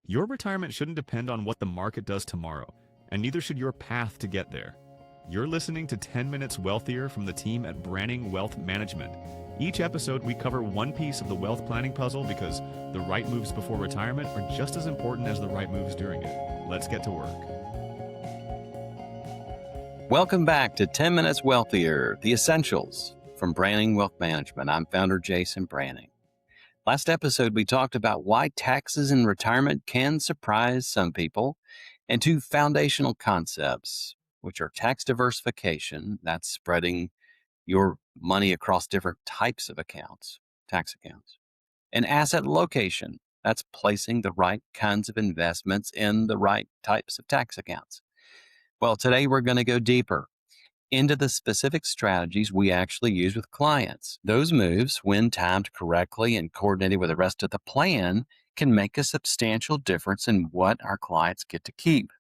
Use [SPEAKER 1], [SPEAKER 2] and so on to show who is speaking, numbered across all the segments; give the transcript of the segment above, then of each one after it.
[SPEAKER 1] Your retirement shouldn't depend on what the market does tomorrow, and neither should your path to get there. You're listening to 10 Minutes Wealthier from the team at Branning Wealth Management. Each episode, we cover one piece of the wealth planning puzzle because the right moves before retirement are just as important as the right moves during it. Let's get to work.
[SPEAKER 2] Welcome back to 10 Minutes Wealthier, the essentials from Branning Wealth Management. I'm founder Jason Branning. Last episode, we talked about why taxes in retirement can surprise some people, and two foundational concepts, which are tax diversification, that's spreading your money across different types of accounts, tax accounts, and asset location, that's placing the right kinds of investments in the right types of tax accounts. Well, today we're going to go deeper into the specific strategies we actually use with clients. Those moves, when timed correctly and coordinated with the rest of the plan, can make a substantial difference in what our clients get to keep.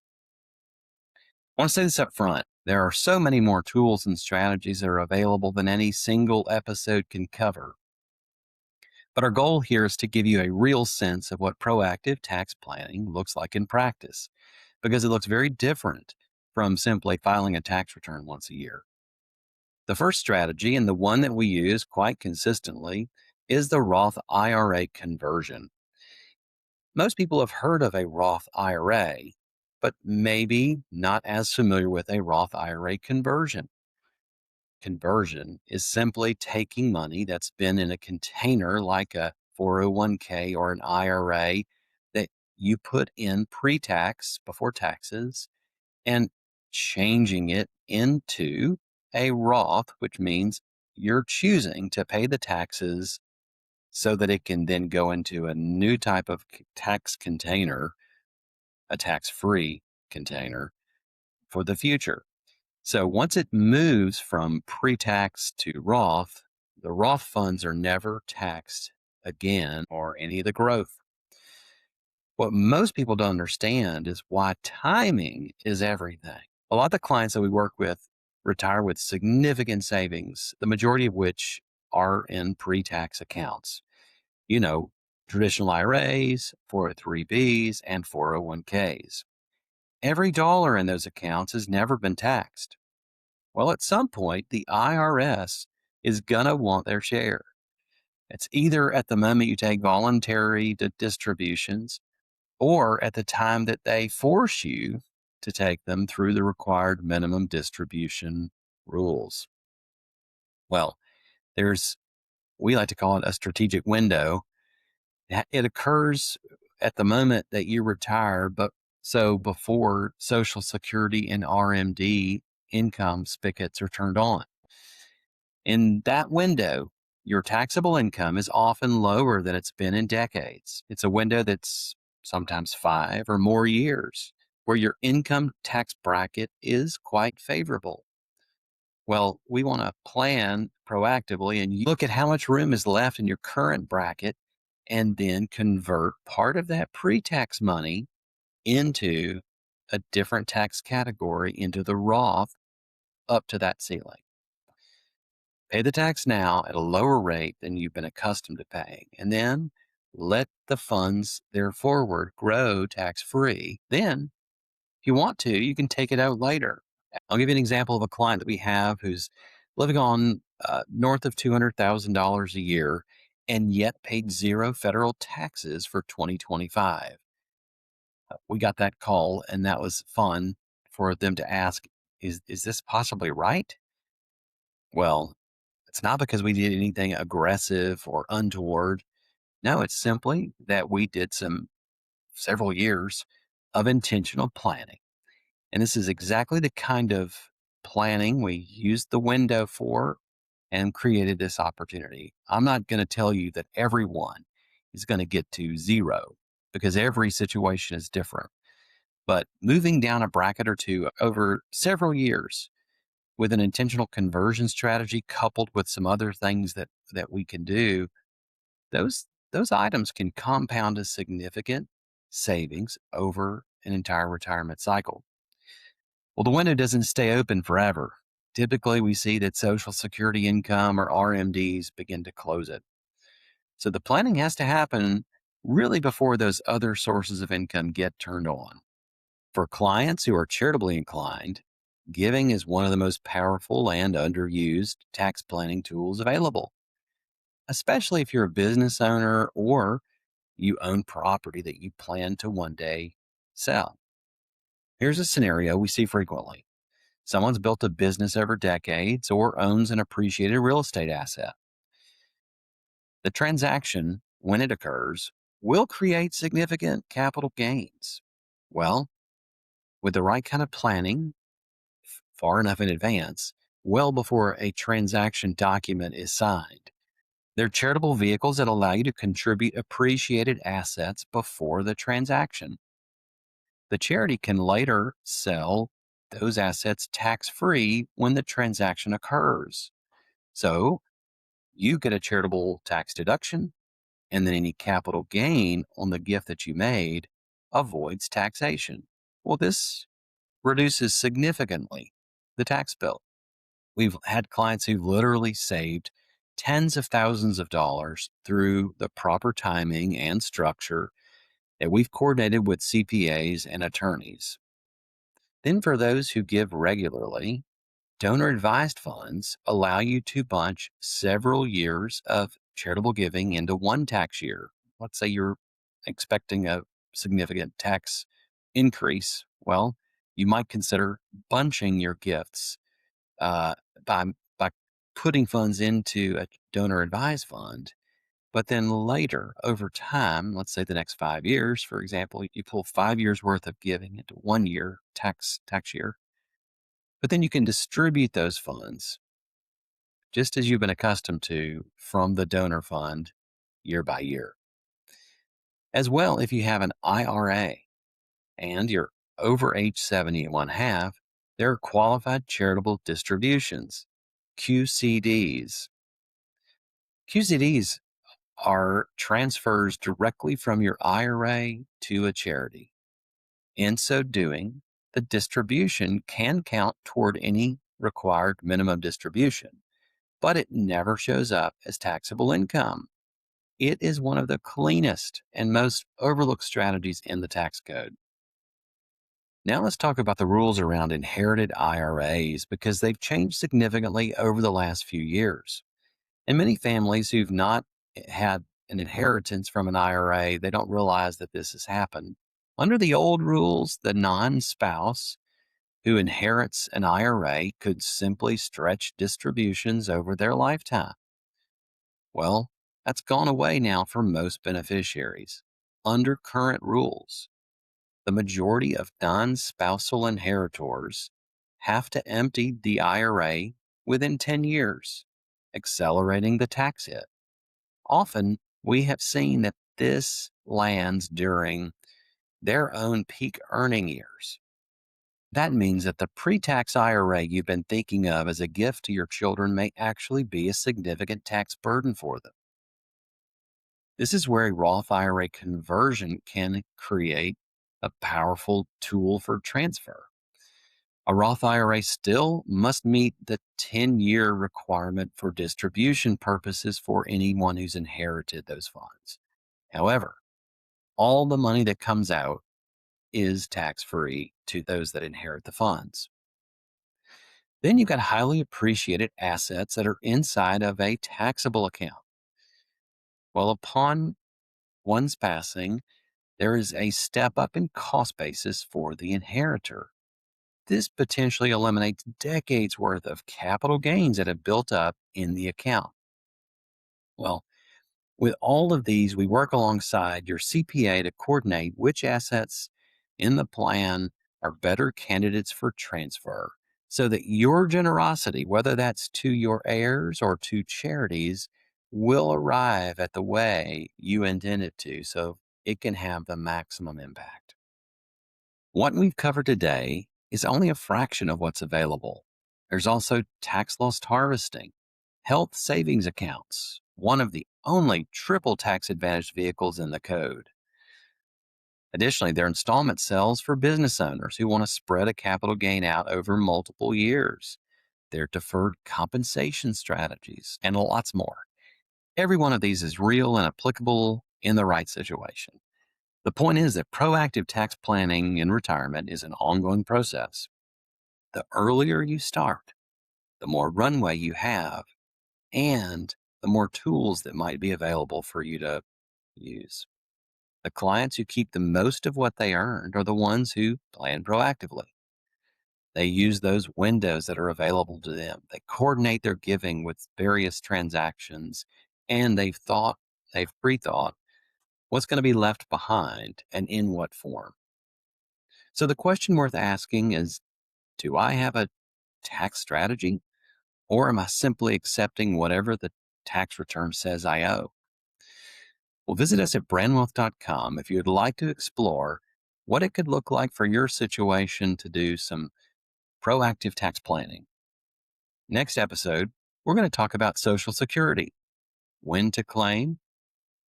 [SPEAKER 2] I want to say this up front. There are so many more tools and strategies that are available than any single episode can cover. But our goal here is to give you a real sense of what proactive tax planning looks like in practice, because it looks very different from simply filing a tax return once a year. The first strategy, and the one that we use quite consistently, is the Roth IRA conversion. Most people have heard of a Roth IRA, but maybe not as familiar with a Roth IRA conversion. Conversion is simply taking money that's been in a container like a 401k or an IRA that you put in pre-tax, before taxes, and changing it into a Roth, which means you're choosing to pay the taxes so that it can then go into a new type of tax container, a tax-free container for the future. So once it moves from pre-tax to Roth, the Roth funds are never taxed again or any of the growth. What most people don't understand is why timing is everything. A lot of the clients that we work with retire with significant savings, the majority of which are in pre-tax accounts. You know, traditional IRAs, 403bs, and 401ks. Every dollar in those accounts has never been taxed. Well, at some point, the IRS is going to want their share. It's either at the moment you take voluntary distributions, or at the time that they force you to take them through the required minimum distribution rules. Well, we like to call it a strategic window. It occurs at the moment that you retire, but so before Social Security and RMD income spigots are turned on. In that window, your taxable income is often lower than it's been in decades. It's a window that's sometimes 5 or more years, where your income tax bracket is quite favorable. Well, we want to plan proactively and you look at how much room is left in your current bracket and then convert part of that pre-tax money into a different tax category, into the Roth, up to that ceiling. Pay the tax now at a lower rate than you've been accustomed to paying, and then let the funds thereforward grow tax-free. Then, if you want to, you can take it out later. I'll give you an example of a client that we have who's living on north of $200,000 a year and yet paid zero federal taxes for 2025. We got that call, and that was fun for them to ask, is this possibly right? Well, it's not because we did anything aggressive or untoward. No, it's simply that we did several years of intentional planning. And this is exactly the kind of planning we used the window for and created this opportunity. I'm not going to tell you that everyone is going to get to zero because every situation is different. But moving down a bracket or two over several years with an intentional conversion strategy coupled with some other things that we can do, those items can compound a significant savings over an entire retirement cycle. Well, the window doesn't stay open forever. Typically, we see that Social Security income or RMDs begin to close it. So the planning has to happen really before those other sources of income get turned on. For clients who are charitably inclined, giving is one of the most powerful and underused tax planning tools available, especially if you're a business owner or you own property that you plan to one day sell. Here's a scenario we see frequently. Someone's built a business over decades or owns an appreciated real estate asset. The transaction, when it occurs, will create significant capital gains. Well, with the right kind of planning, far enough in advance, well before a transaction document is signed, they're charitable vehicles that allow you to contribute appreciated assets before the transaction. The charity can later sell those assets tax-free when the transaction occurs. So you get a charitable tax deduction, and then any capital gain on the gift that you made avoids taxation. Well, this reduces significantly the tax bill. We've had clients who literally saved tens of thousands of dollars through the proper timing and structure that we've coordinated with CPAs and attorneys. Then, for those who give regularly, donor advised funds allow you to bunch several years of charitable giving into one tax year. Let's say you're expecting a significant tax increase. Well, you might consider bunching your gifts uh, by, by putting funds into a donor advised fund. But then later, over time, let's say the next 5 years, for example, you pull 5 years worth of giving into 1 year tax year. But then you can distribute those funds just as you've been accustomed to from the donor fund year by year. As well, if you have an IRA and you're over age 70 and one half, there are qualified charitable distributions, QCDs. QCDs are transfers directly from your IRA to a charity. In so doing, the distribution can count toward any required minimum distribution, but it never shows up as taxable income. It is one of the cleanest and most overlooked strategies in the tax code. Now let's talk about the rules around inherited IRAs because they've changed significantly over the last few years. And many families who've not had an inheritance from an IRA, they don't realize that this has happened. Under the old rules, the non-spouse who inherits an IRA could simply stretch distributions over their lifetime. Well, that's gone away now for most beneficiaries. Under current rules, the majority of non-spousal inheritors have to empty the IRA within 10 years, accelerating the tax hit. Often, we have seen that this lands during their own peak earning years. That means that the pre-tax IRA you've been thinking of as a gift to your children may actually be a significant tax burden for them. This is where a Roth IRA conversion can create a powerful tool for transfer. A Roth IRA still must meet the 10-year requirement for distribution purposes for anyone who's inherited those funds. However, all the money that comes out is tax-free to those that inherit the funds. Then you've got highly appreciated assets that are inside of a taxable account. Well, upon one's passing, there is a step up in cost basis for the inheritor. This potentially eliminates decades worth of capital gains that have built up in the account. Well, with all of these, we work alongside your CPA to coordinate which assets in the plan are better candidates for transfer so that your generosity, whether that's to your heirs or to charities, will arrive at the way you intend it to so it can have the maximum impact. What we've covered today is only a fraction of what's available. There's also tax loss harvesting, health savings accounts, one of the only triple tax advantaged vehicles in the code. Additionally, there are installment sales for business owners who want to spread a capital gain out over multiple years. There are deferred compensation strategies and lots more. Every one of these is real and applicable in the right situation. The point is that proactive tax planning in retirement is an ongoing process. The earlier you start, the more runway you have, and the more tools that might be available for you to use. The clients who keep the most of what they earned are the ones who plan proactively. They use those windows that are available to them. They coordinate their giving with various transactions, and they've pre-thought what's going to be left behind and in what form. So the question worth asking is, do I have a tax strategy, or am I simply accepting whatever the tax return says I owe? Well, visit us at brandwealth.com if you'd like to explore what it could look like for your situation to do some proactive tax planning. Next episode, we're going to talk about Social Security, when to claim,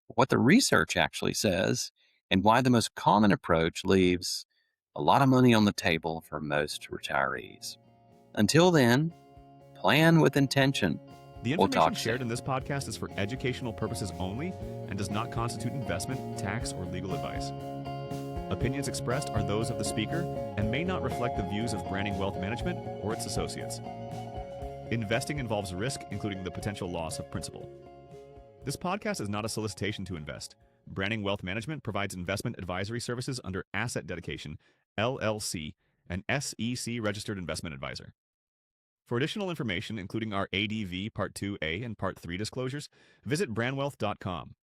[SPEAKER 2] what the research actually says, and why the most common approach leaves a lot of money on the table for most retirees. Until then, plan with intention.
[SPEAKER 1] The
[SPEAKER 2] We'll
[SPEAKER 1] information
[SPEAKER 2] talk
[SPEAKER 1] shared
[SPEAKER 2] soon.
[SPEAKER 1] in this podcast is for educational purposes only and does not constitute investment, tax, or legal advice. Opinions expressed are those of the speaker and may not reflect the views of Branning Wealth Management or its associates. Investing involves risk, including the potential loss of principal. This podcast is not a solicitation to invest. Branning Wealth Management provides investment advisory services under Asset Dedication, LLC, an SEC registered investment advisor. For additional information, including our ADV Part 2A and Part 3 disclosures, visit brandwealth.com.